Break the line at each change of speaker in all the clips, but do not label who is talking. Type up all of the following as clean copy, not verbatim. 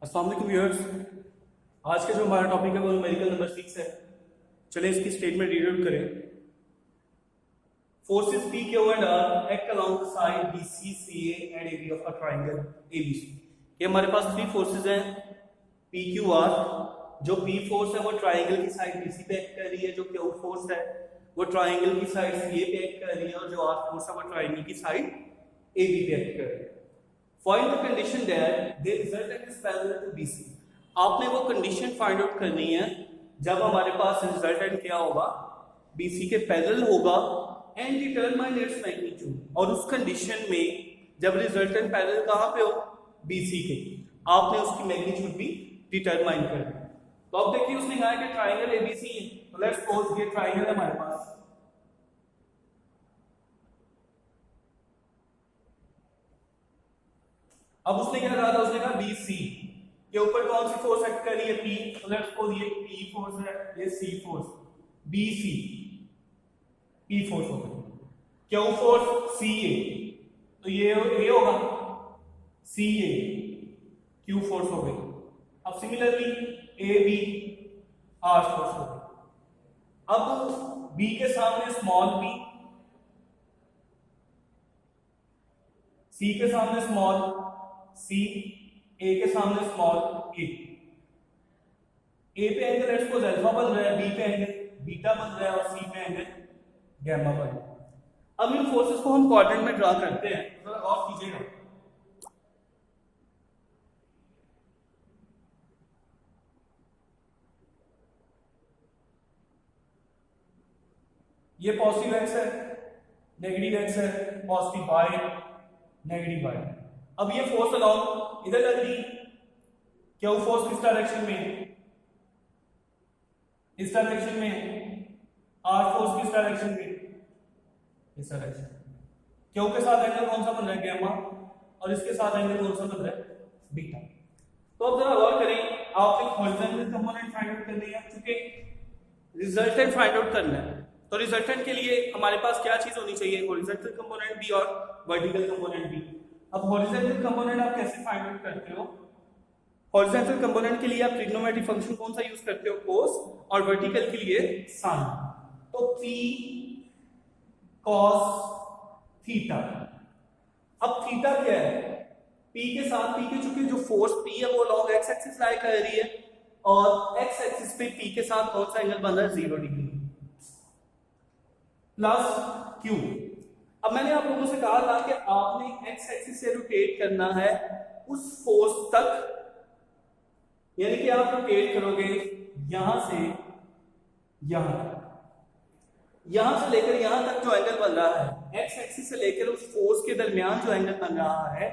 अस्सलाम वालेकुम व्यूअर्स। आज का जो हमारा टॉपिक है वो न्यूमेरिकल नंबर 6 है। चलें इसकी स्टेटमेंट रीड आउट करें। Forces P, Q and R act along the side BC, CA and AB of a triangle ABC। ये हमारे पास थ्री फोर्सेस हैं P, Q, R। जो P फोर्स है वो ट्राइंगल की साइड BC पे एक्ट कर रही है, जो Q फोर्स है वो ट्राइंगल की साइड CA पे एक्ट कर रही है, और जो R फोर्स है वो ट्राइंगल की साइड AB पे एक्ट कर रही है। Find the condition that the resultant is parallel to BC। आपने वो कंडीशन फाइंड आउट करनी है जब हमारे पास रिजल्टेंट क्या होगा, BC के पैरेलल होगा, एंड डिटरमाइन इट्स मैग्नीट्यूड। और उस कंडीशन में जब रिजल्टेंट पैरेलल कहां पे हो, BC के, आपने उसकी मैग्नीट्यूड भी डिटरमाइन करनी है। तो अब देखिए उसने कहा कि ट्राइंगल ABC है, तो लेट्स सपोज ये ट्राइंगल है हमारे पास। अब उसने क्या कहा था, उसने कहा BC के ऊपर कौन सी फोर्स एक्ट कर रही है, P। तो लेट्स सपोज ये P फोर्स है, ये C force, BC P force हो गई, Q फोर्स CA, तो ये होगा CA Q फोर्स हो गई। अब सिमिलरली AB R फोर्स हो गई। अब B के सामने स्मॉल b, C के सामने स्मॉल C, A के सामने स्मॉल a। A पे एंगल लेट्स सपोज अल्फा बन रहा है, B पे एंगल बीटा बन रहा है, और C पे एंगल गैमा बन रहा है। अब इन फोर्सेस को हम क्वाड्रेंट में ड्रा करते हैं, थोड़ा गौर कीजिएगा। ये पॉजिटिव एक्स है, नेगेटिव एक्स है, पॉजिटिव वाई, नेगेटिव वाई। अब ये फोर्स अलाउ इधर लग रही, क्या वो फोर्स किस डायरेक्शन में, इस डायरेक्शन में। आर फोर्स किस डायरेक्शन में, इस डायरेक्शन। क्यू के साथ एंगल कौन सा बन रहा है, गैमा, और इसके साथ एंगल कौन सा बन रहा है, बीटा। तो अब जरा गौर करें, आपने हॉरिजॉन्टल कंपोनेंट फाइंड आउट करनी है, क्योंकि रिजल्टेंट फाइंड आउट करना है। तो रिजल्टेंट के लिए हमारे पास क्या चीज होनी चाहिए, हॉरिजॉन्टल कंपोनेंट भी और वर्टिकल कंपोनेंट भी। अब हॉरिजॉन्टल कंपोनेंट आप कैसे फाइंड आउट करते हो, हॉरिजॉन्टल कंपोनेंट के लिए आप ट्रिग्नोमेट्रिक फंक्शन कौन सा यूज करते हो, कोस, और वर्टिकल के लिए साइन। तो P cos थीटा। अब थीटा क्या है, P के साथ, P के चूंकि जो फोर्स P है वो लॉन्ग एक्स एक्सिस लाई कर रही है, और एक्स एक्सिस पे P के साथ कौन सा एंगल बन रहा है, 0 डिग्री प्लस Q। अब मैंने आप लोगों से कहा था कि आपने एक्स एक्सिस से रोटेट करना है उस फोर्स तक, यानी कि आप रोटेट करोगे यहां से यहां तक, यहां से लेकर यहां तक जो एंगल बन रहा है, एक्स एक्सिस से लेकर उस फोर्स के दरमियान जो एंगल बन रहा है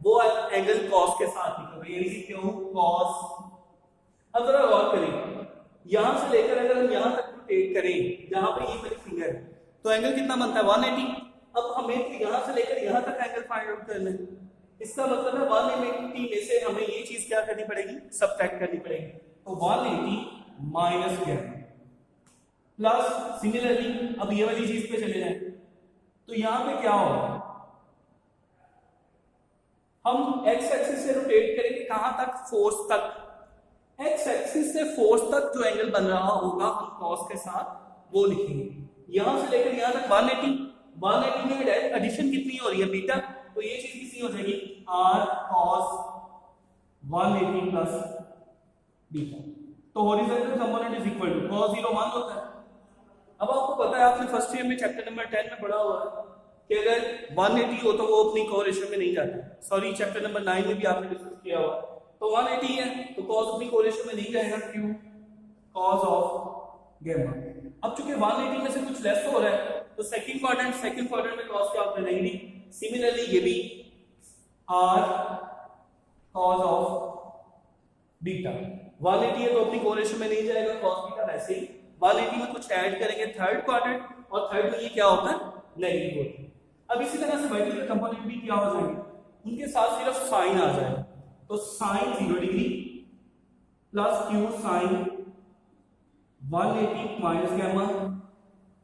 वो एंगल कॉस के साथ निकलोगे, यानी कि क्यों कॉस। अब जरा गौर करें, यहां से लेकर अगर हम यहां तक रोटेट करें, जहां पे ये मेरी फिंगर है, तो एंगल कितना बनता है, 180। अब हमें यहां से लेकर यहां तक एंगल फाइंड आउट करना है, इसका मतलब है 180 में से हमें ये चीज क्या करनी पड़ेगी, सब्ट्रैक्ट करनी पड़ेगी। तो 180 माइनस प्लस सिमिलरली अब ये वाली चीज पे चले जाए, तो यहां पे क्या होगा, हम एक्स एक्सिस से रोटेट करेंगे कहां तक, फोर्स तक। एक्स एक्सिस से फोर्स तक जो एंगल बन रहा होगा हम कॉस के साथ वो लिखेंगे, यहां से लेकर यहां तक 180 में एडिशन कितनी हो रही है, बीटा, तो ये चीज कितनी हो जाएगी, r cos 180 प्लस बीटा। तो horizontal component is equal to cos 0 1 होता है। अब आपको पता है, आपने फर्स्ट ईयर में चैप्टर नंबर 10 में पढ़ा हुआ है कि अगर 180 हो तो वो अपनी कोरिलेशन में नहीं जाता। सॉरी, चैप्टर नंबर 9 में भी आपने डिस्कस किया हुआ, तो 180 है तो cos अपनी कोरिलेशन में नहीं जाएगा, क्यों, cos ऑफ गैमा। अब चूंकि 180 में से कुछ लेस हो रहा है, तो सेकंड क्वाड्रेंट में cos क्या होता है, नेगेटिव। सिमिलरली ये भी r cos ऑफ बीटा, 180 है तो अपनी कोरिलेशन में नहीं जाएगा, cos बीटा वैसे ही 180 में कुछ ऐड करेंगे थर्ड क्वाड्रेंट, और थर्ड में ये क्या होता है, नेगेटिव होता है। अब इसी तरह से वर्टिकल कंपोनेंट भी क्या हो जाएंगे, उनके साथ सिर्फ साइन आ जाएगा, तो sine 0 degree plus Q sine 180 minus gamma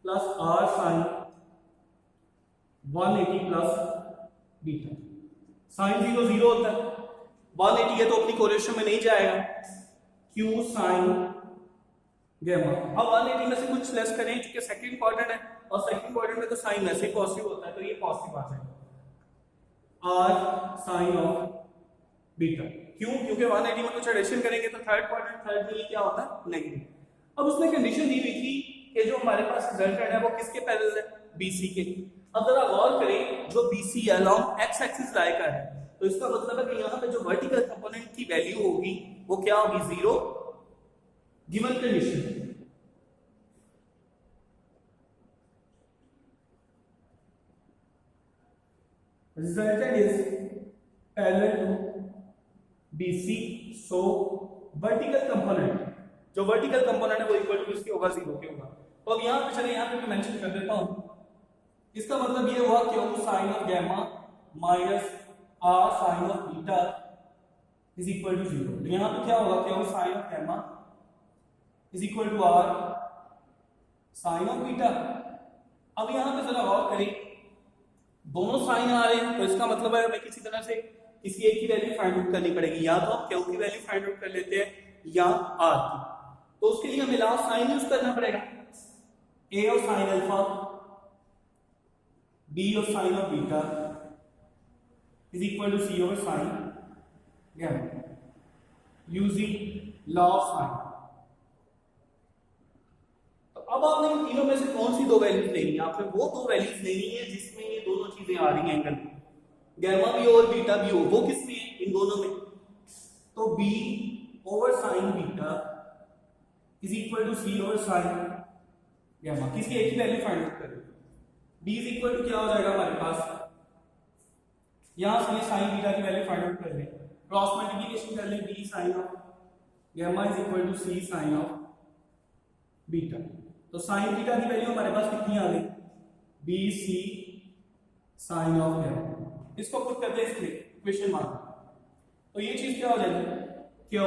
plus R sine 180 plus beta. Sine 0 0 होता है, 180 है तो अपनी कोरिलेशन में नहीं जाएगा, क्यू साइन गैमा। अब 180 में से कुछ लेस करें क्योंकि सेकंड क्वाड्रेंट है और सेकंड क्वाड्रेंट में तो साइन वैसे ही पॉजिटिव होता है, तो ये पॉजिटिव आ जाएगा आर साइन ऑफ बीटा। क्यों? क्योंकि 180 में कुछ एडिशन करेंगे तो थर्ड क्वाड्रेंट, थर्ड में क्या होता है, नेगेटिव। अब उसने कंडीशन दी हुई थी कि जो हमारे पास रिजल्टेंट है वो किसके पैरेलल है, बीसी के। अब जरा गौर करें, जो बीसी अलोंग एक्स एक्सिस लाई का है, तो इसका मतलब है कि यहाँ पे जो वर्टिकल कंपोनेंट की वैल्यू होगी वो क्या होगी, 0, given condition. Resultant is parallel to BC, so vertical component, जो वर्टिकल कंपोनेंट है वो इक्वल टू इसके होगा 0 के होगा। तो अब यहाँ पे चले, यहाँ पे मैं मेंशन कर देता हूँ, इसका मतलब ये हुआ Q sine of gamma minus R sine of beta is equal to 0। तो यहाँ पे क्या होगा, Q sine of gamma is equal to R sine of beta. अब यहाँ पे जरा गौर करें, दोनों साइन आ रहे हैं तो इसका मतलब है हमें किसी तरह से किसी एक की वैल्यू फाइंड आउट करनी पड़ेगी, या तो हम क्यू की वैल्यू फाइंड आउट कर लेते हैं या आर की। तो उसके लिए हमें लास्ट साइन यूज करना पड़ेगा, A of sine alpha B of sine of beta is equal to C over sine gamma using law of sine. अब आपने इन तीनों में से कौन सी दो वैल्यूज लेनी है, आपने वो दो वैल्यूज लेनी है जिसमें ये दोनों चीजें आ रही हैं, एंगल गैमा भी हो और बीटा भी हो, वो किसमें है, इन दोनों में। तो b over sine beta is equal to C over sine gamma, किसी एक ही वैल्यू फाइंड आउट करें। b इज इक्वल टू क्या हो जाएगा हमारे पास, यहां से साइन बीटा की वैल्यू फाइंड आउट कर लें, क्रॉस मल्टीप्लिकेशन कर लें, b sine of gamma is equal to C sine of beta. तो साइन बीटा की वैल्यू हमारे पास कितनी आ गई, B C sine of gamma. इसको पुट करते हैं इसमें इक्वेशन मार्क, तो ये चीज क्या हो जाएगी, Q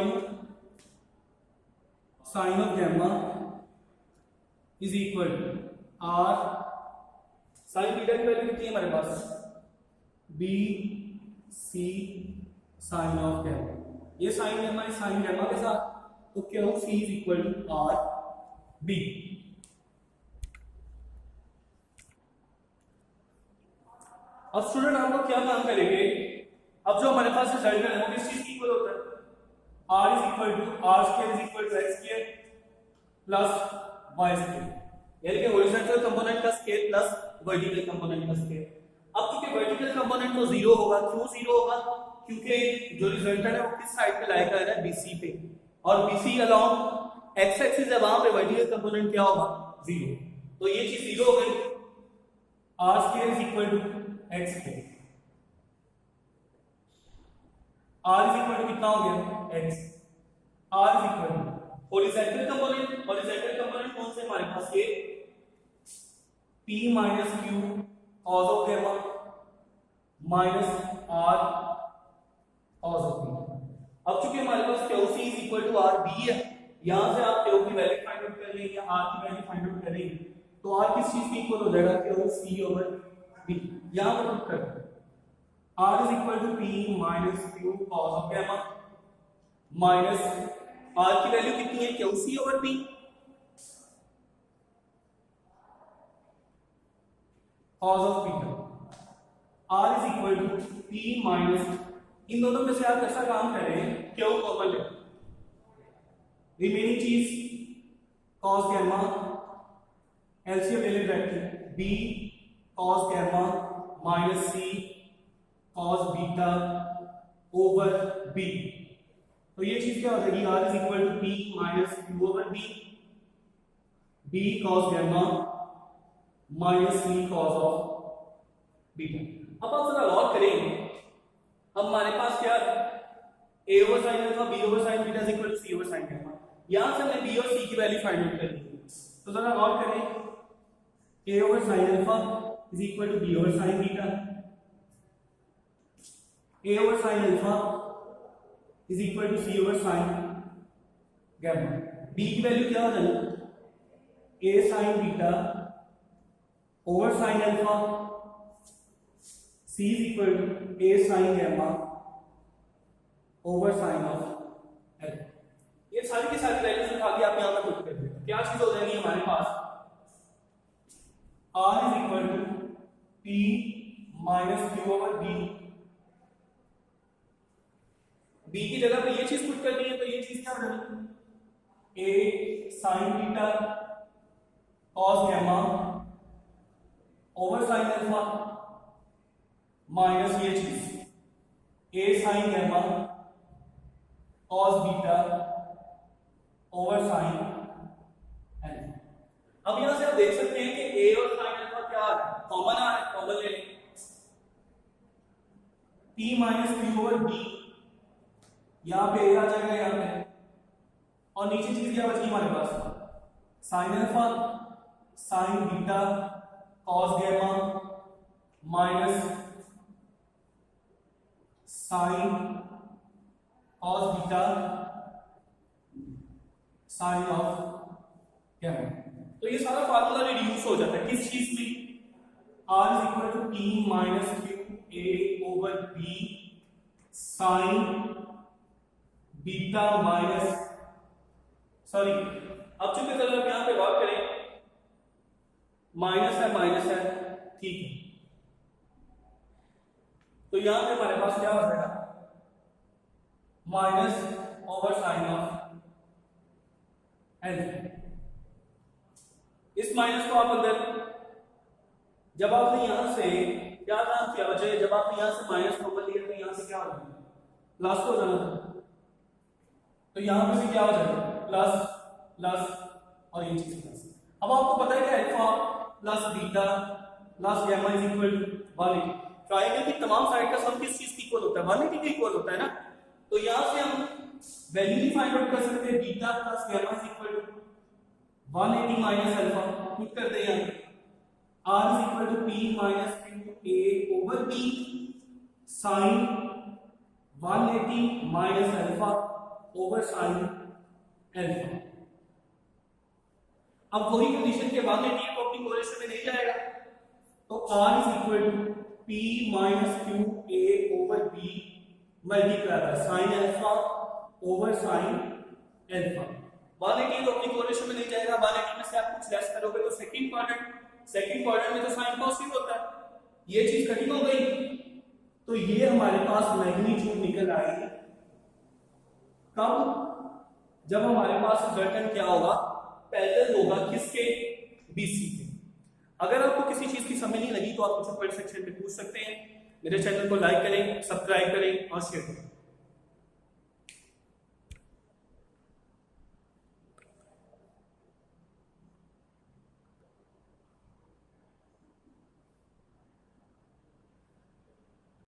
sine of gamma is equal to R sine beta की वैल्यू कितनी है हमारे पास, B C sine of gamma. ये साइन है हमारी साइन गैमा के साथ, तो Q C is equal to R B. अब स्टूडेंट हम लोग क्या काम करेंगे, अब जो हमारे पास रिजल्ट है वो किस चीज की इक्वल होता है, r is equal to R square is equal to x square plus y square, यानी कि हॉरिजॉन्टल कंपोनेंट का स्क्वायर प्लस वर्टिकल कंपोनेंट का स्क्वायर। अब क्योंकि वर्टिकल कंपोनेंट तो 0 होगा, क्यों 0 होगा, क्योंकि जो रिजल्टेंट है वो किस साइड पे लाई कर रहा है, BC पे, और BC अलोंग x एक्सिस है, वहां पे वर्टिकल कंपोनेंट क्या होगा, 0। तो ये चीज 0 हो गई, r square is equal to x square, r is equal to कितना हो गया, x, r is equal to horizontal component, horizontal component कौन से हमारे पास, ये p minus q cos of gamma minus r cos of beta. अब चूंकि हमारे पास QC is equal to r b है, यहां से आप Q की वैल्यू फाइंड आउट कर लेंगे या r की वैल्यू फाइंड आउट करेंगे, तो r किस चीज की इक्वल हो जाएगा, QC ओवर b। यहां पर पुट कर r is equal to p minus q cos of gamma minus r की वैल्यू कितनी है, QC over b, cos of beta. r is equal to p minus, इन दोनों में से आप ऐसा काम करें, क्यों कॉमन ले, रिमेनिंग चीज cos गैमा एलसीएम ले लें bracket b cos gamma minus c cos beta over b। तो ये चीज क्या हो जाएगी, r is equal to p minus q over b, b cos gamma minus c cos of beta. अब आप जरा गौर करेंगे, अब हमारे पास क्या है, a over sine alpha b over sine beta is equal to c over sine gamma. यहां से हमने b और c की वैल्यू फाइंड आउट करनी है, तो जरा गौर करें, a over sine alpha is equal to b over sine beta, a over sine alpha is equal to c over sine gamma. b की वैल्यू क्या हो जाएगी, a sine beta over sine alpha, c is equal to a sine gamma over sine of L. ये सारी की सारी values उठा के आप यहां पर पुट कर देते, क्या चीज हो जाएगी हमारे पास, R is equal to P minus Q over B। B की जगह पे ये चीज पुट करनी है, तो ये चीज क्या बनेगी, A sine theta cos gamma over sine alpha minus ये चीज A sine gamma cos beta over sine alpha. अब यहां से आप देख सकते हैं कि A और साइन अल्फा क्या आ रहा है, कॉमन आ रहा है, कॉमन ले लें, P minus Q over B, यहां पे A आ जाएगा यहां पे, और नीचे चीज क्या बचेगी हमारे पास, sine alpha sine beta cos gamma minus sine cos beta sine of gamma. तो ये सारा फार्मूला रिड्यूस हो जाता है किस चीज में, R is equal to P minus Q A over B sine beta minus, sorry अब चूंकि अगर आप यहां पे बात करें माइनस है, ठीक है, तो यहां पे हमारे पास क्या हो जाएगा, minus over sine of L. इस माइनस को आप अंदर, जब आपने यहां से क्या काम किया बच्चे, जब आपने यहां से माइनस कॉमन लिया तो यहां से क्या हो जाएगा, प्लस हो जाना था, तो यहां पे भी क्या हो जाएगा, प्लस प्लस और ये चीज प्लस। अब आपको पता है कि alpha plus beta plus gamma is equal to 180। Triangle की तमाम साइड का सम किस चीज की इक्वल होता है, 180 के इक्वल होता है ना। तो यहां से हम वैल्यू भी फाइंड आउट कर सकते हैं, beta plus gamma is equal to 180 minus alpha, put कर दें यहां, R is equal to P minus Q A over B sine 180 minus alpha over sine alpha. अब वही कंडीशन के बाद में टी को अपनी कोरिलेशन में नहीं जाएगा, तो R is equal to P minus Q A over B multiply by sine alpha over sine alpha. 180 तो अपनी कोरिलेशन में नहीं जाएगा, 180 में से आप कुछ लेस करोगे तो सेकंड क्वाड्रेंट में तो साइन पॉजिटिव होता है, ये चीज कटिंग हो गई, तो ये हमारे पास मैग्नीट्यूड निकल आएगी कब, जब हमारे पास रिजल्टेंट क्या होगा, पैरेलल होगा किसके, BC के। अगर आपको किसी चीज की समझ नहीं लगी तो आप मुझसे कमेंट सेक्शन में पूछ सकते हैं। मेरे चैनल को लाइक करें, सब्सक्राइब करें और शेयर करें।